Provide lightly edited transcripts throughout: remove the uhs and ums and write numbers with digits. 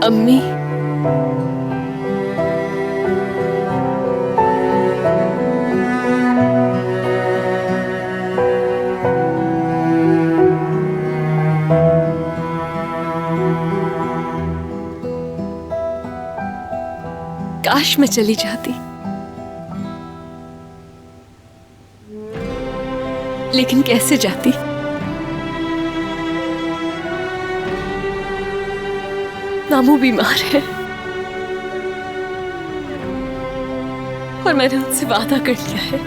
अम्मी, काश मैं चली जाती, लेकिन कैसे जाती? मामू बीमार है और मैंने उनसे वादा कर लिया है।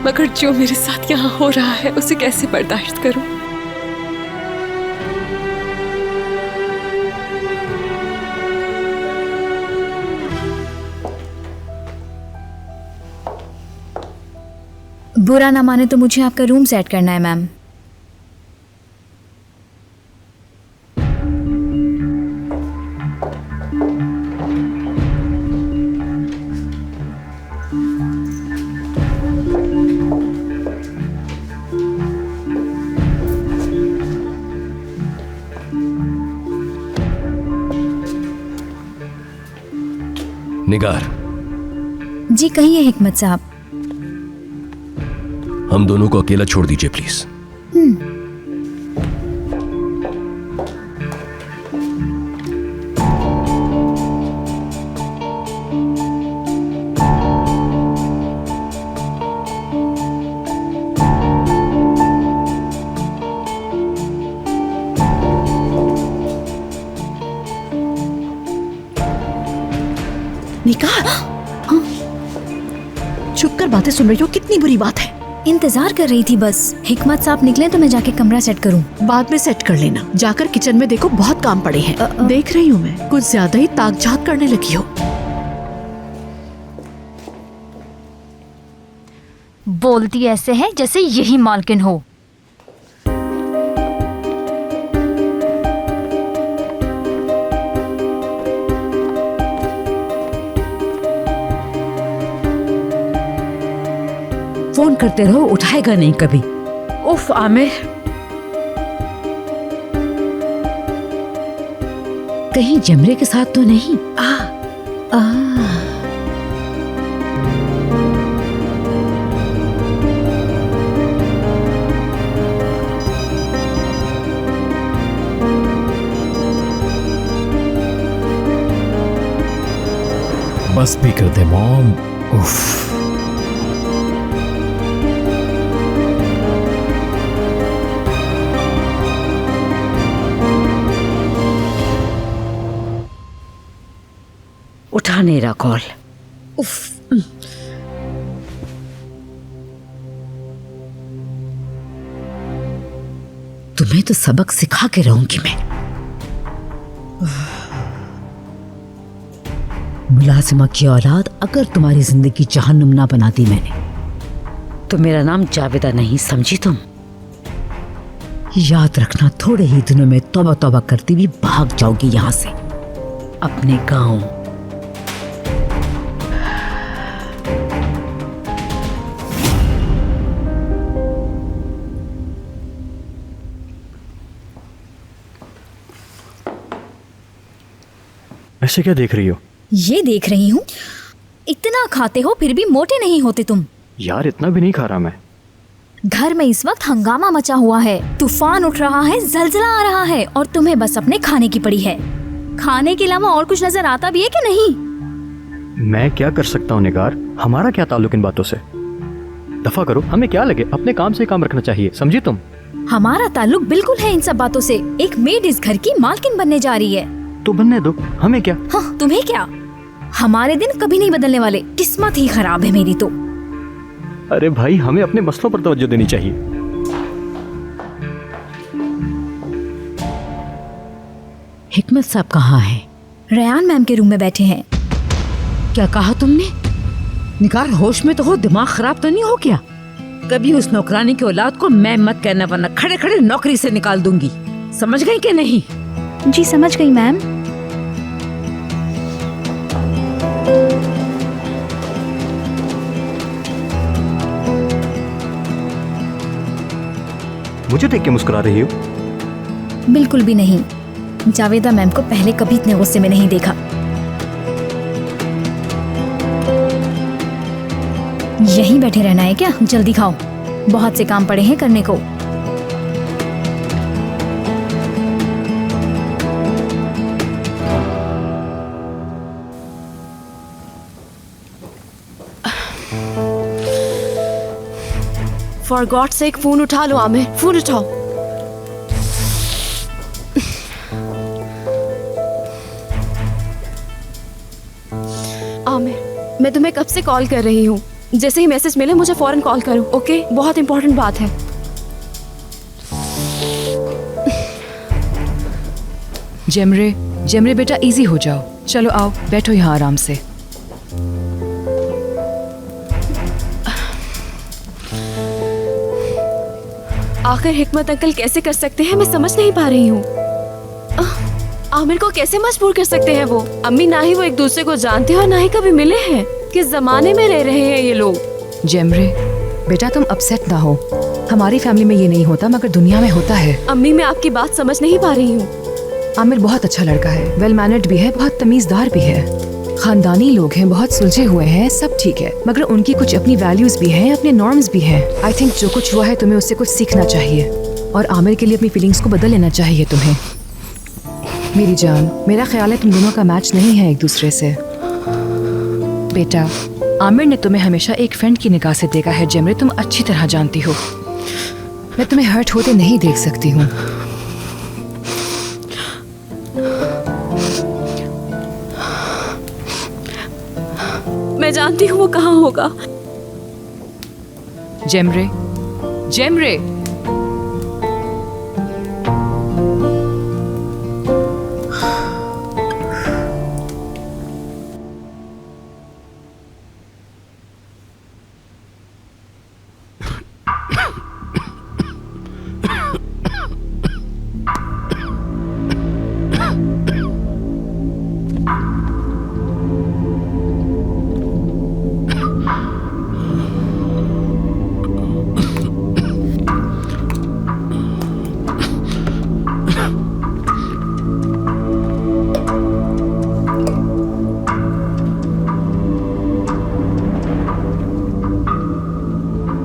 मगर जो मेरे साथ यहाँ हो रहा है उसे कैसे बर्दाश्त करूं? बुरा ना माने तो मुझे आपका रूम सेट करना है मैम। निगार। जी कहिए हिकमत साहब। हम दोनों को अकेला छोड़ दीजिए प्लीज। निगार, चुप कर बातें सुन रही हो, कितनी बुरी बात है। इंतजार कर रही थी बस, हिकमत साहब निकले तो मैं जाके कमरा सेट करूं। बाद में सेट कर लेना, जाकर किचन में देखो बहुत काम पड़े हैं। देख रही हूँ मैं, कुछ ज्यादा ही ताकझात करने लगी हो। बोलती ऐसे है जैसे यही मालकिन हो। फोन करते रहो, उठाएगा नहीं कभी। उफ आमिर, कहीं जमरे के साथ तो नहीं? बस भी कर दे मॉम। उफ। उठा नहीं रहा कॉल। उफ। तुम्हें तो सबक सिखा के रहूंगी मैं। मुलाजिमा की औलाद अगर तुम्हारी जिंदगी जहन्नुम ना बना दी मैंने, तो मेरा नाम जावेदा नहीं, समझी तुम? याद रखना, थोड़े ही दिनों में तौबा तौबा करती हुई भाग जाओगी यहां से, अपने गांव। ऐसे क्या देख रही हो? ये देख रही हूँ, इतना खाते हो फिर भी मोटे नहीं होते तुम। यार इतना भी नहीं खा रहा मैं। घर में इस वक्त हंगामा मचा हुआ है, तूफान उठ रहा है, जलजला आ रहा है और तुम्हें बस अपने खाने की पड़ी है। खाने के अलावा और कुछ नजर आता भी है कि नहीं? मैं क्या कर सकता हूँ निगार, हमारा क्या ताल्लुक इन बातों से? दफा करो, हमें क्या लगे, अपने काम से काम रखना चाहिए, समझी तुम? हमारा ताल्लुक बिल्कुल है इन सब बातों से। एक मेड इस घर की मालकिन बनने जा रही है। तो बनने दो, हमें क्या? हाँ, तुम्हें क्या? हमारे दिन कभी नहीं बदलने वाले। किस्मत ही खराब है मेरी तो। अरे भाई, हमें अपने मसलों पर तवज्जो देनी चाहिए। हिकमत साहब कहाँ हैं? रयान मैम के रूम में बैठे हैं। क्या कहा तुमने? निगार, होश में तो हो, दिमाग खराब तो नहीं हो क्या? कभी उस नौकरानी की औलाद को मैं मत कहना, वरना खड़े खड़े नौकरी से निकाल दूंगी। समझ गई कि नहीं? जी समझ गई मैम। मुझे देख के मुस्कुरा रही हो? बिल्कुल भी नहीं। जावेदा मैम को पहले कभी इतने गुस्से में नहीं देखा। यहीं बैठे रहना है क्या? जल्दी खाओ, बहुत से काम पड़े हैं करने को। फॉर गॉड सेक फोन उठा लो आमिर, फोन उठाओ। आमिर, मैं तुम्हें कब से कॉल कर रही हूँ। जैसे ही मैसेज मिले मुझे फौरन कॉल करो, ओके? बहुत इंपॉर्टेंट बात है। जेमरे बेटा इजी हो जाओ। चलो आओ, बैठो यहाँ आराम से। आखिर हिकमत अंकल कैसे कर सकते हैं, मैं समझ नहीं पा रही हूँ। आमिर को कैसे मजबूर कर सकते हैं वो? अम्मी ना ही वो एक दूसरे को जानते हैं और ना ही कभी मिले हैं। किस जमाने में रह रहे हैं ये लोग। जेमरे बेटा तुम अपसेट ना हो। हमारी फैमिली में ये नहीं होता मगर दुनिया में होता है। अम्मी मैं आपकी बात समझ नहीं पा रही हूँ। आमिर बहुत अच्छा लड़का है, वेल मैनर्ड भी है, बहुत तमीजदार भी है। खानदानी लोग हैं, बहुत सुलझे हुए हैं, सब ठीक है। मगर उनकी कुछ अपनी वैल्यूज भी हैं, अपने नॉर्म्स भी हैं। आई थिंक जो कुछ हुआ है तुम्हें उससे कुछ सीखना चाहिए और आमिर के लिए अपनी फीलिंग्स को बदल लेना चाहिए तुम्हें। मेरी जान, मेरा ख्याल है तुम दोनों का मैच नहीं है एक दूसरे से। बेटा आमिर ने तुम्हें हमेशा एक फ्रेंड की निगाह से देखा है जेमरे, तुम अच्छी तरह जानती हो। मैं तुम्हें हर्ट होते नहीं देख सकती हूँ। मैं जानती हूँ वो कहाँ होगा। जेमरे जेमरे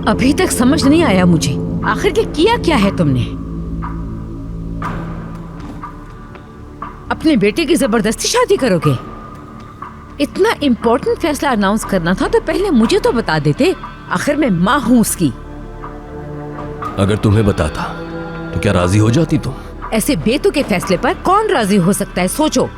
अभी तक समझ नहीं आया मुझे, आखिर ये किया क्या है तुमने? अपने बेटे की जबरदस्ती शादी करोगे? इतना इम्पोर्टेंट फैसला अनाउंस करना था तो पहले मुझे तो बता देते। आखिर मैं माँ हूँ उसकी। अगर तुम्हें बताता तो क्या राजी हो जाती तुम? ऐसे बेतुके फैसले पर कौन राजी हो सकता है? सोचो,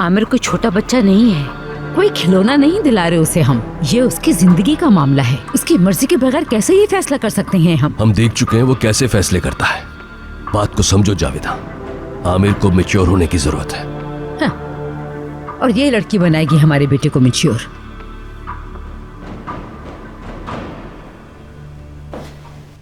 आमिर कोई छोटा बच्चा नहीं है, कोई खिलौना नहीं दिला रहे उसे हम। ये उसकी जिंदगी का मामला है, उसकी मर्जी के बगैर कैसे ये फैसला कर सकते हैं हम? हम देख चुके हैं वो कैसे फैसले करता है। बात को समझो जावेदा, आमिर को मैच्योर होने की जरूरत है। हाँ, और ये लड़की बनाएगी हमारे बेटे को मैच्योर।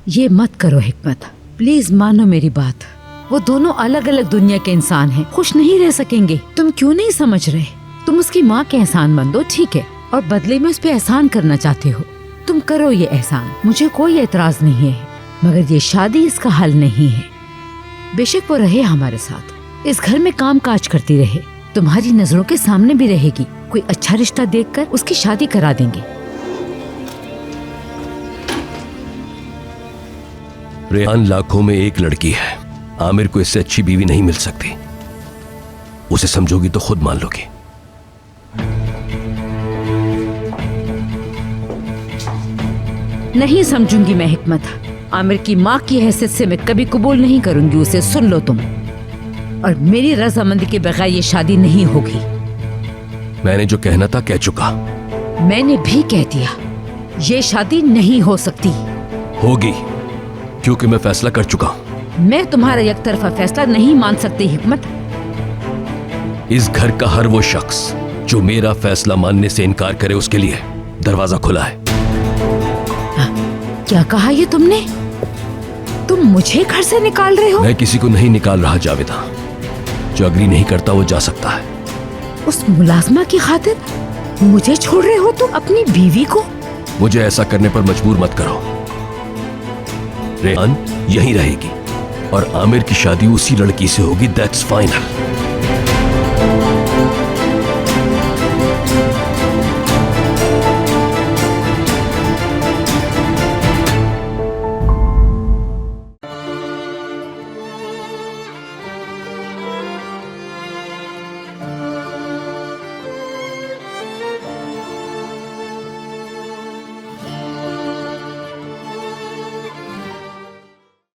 ये मत करो हिकमत, प्लीज मानो मेरी बात। वो दोनों अलग अलग दुनिया के इंसान हैं, खुश नहीं रह सकेंगे। तुम क्यों नहीं समझ रहे? तुम उसकी माँ के एहसान मंदो, ठीक है, और बदले में उस पे एहसान करना चाहते हो। तुम करो ये एहसान, मुझे कोई एतराज नहीं है, मगर ये शादी इसका हल नहीं है। बेशक वो रहे हमारे साथ, इस घर में काम काज करती रहे, तुम्हारी नजरों के सामने भी रहेगी। कोई अच्छा रिश्ता देखकर उसकी शादी करा देंगे। रेहान लाखों में एक लड़की है, आमिर को इससे अच्छी बीवी नहीं मिल सकती। उसे समझोगी तो खुद मान लोगी। नहीं समझूंगी मैं हिकमत। आमिर की माँ की हैसियत से मैं कभी कबूल नहीं करूंगी उसे। सुन लो तुम, और मेरी रजामंदी के बगैर ये शादी नहीं होगी। मैंने जो कहना था कह चुका। मैंने भी कह दिया, ये शादी नहीं हो सकती। होगी, क्योंकि मैं फैसला कर चुका हूं। मैं तुम्हारा एक तरफा फैसला नहीं मान सकती हिकमत। इस घर का हर वो शख्स जो मेरा फैसला मानने से इनकार करे, उसके लिए दरवाजा खुला है। क्या कहा ये तुमने? तुम मुझे घर से निकाल रहे हो? मैं किसी को नहीं निकाल रहा जावेदा। जो अग्री नहीं करता वो जा सकता है। उस मुलाजमा की खातिर मुझे छोड़ रहे हो तुम अपनी बीवी को? मुझे ऐसा करने पर मजबूर मत करो। रेहान यहीं रहेगी और आमिर की शादी उसी लड़की से होगी, दैट्स फाइनल।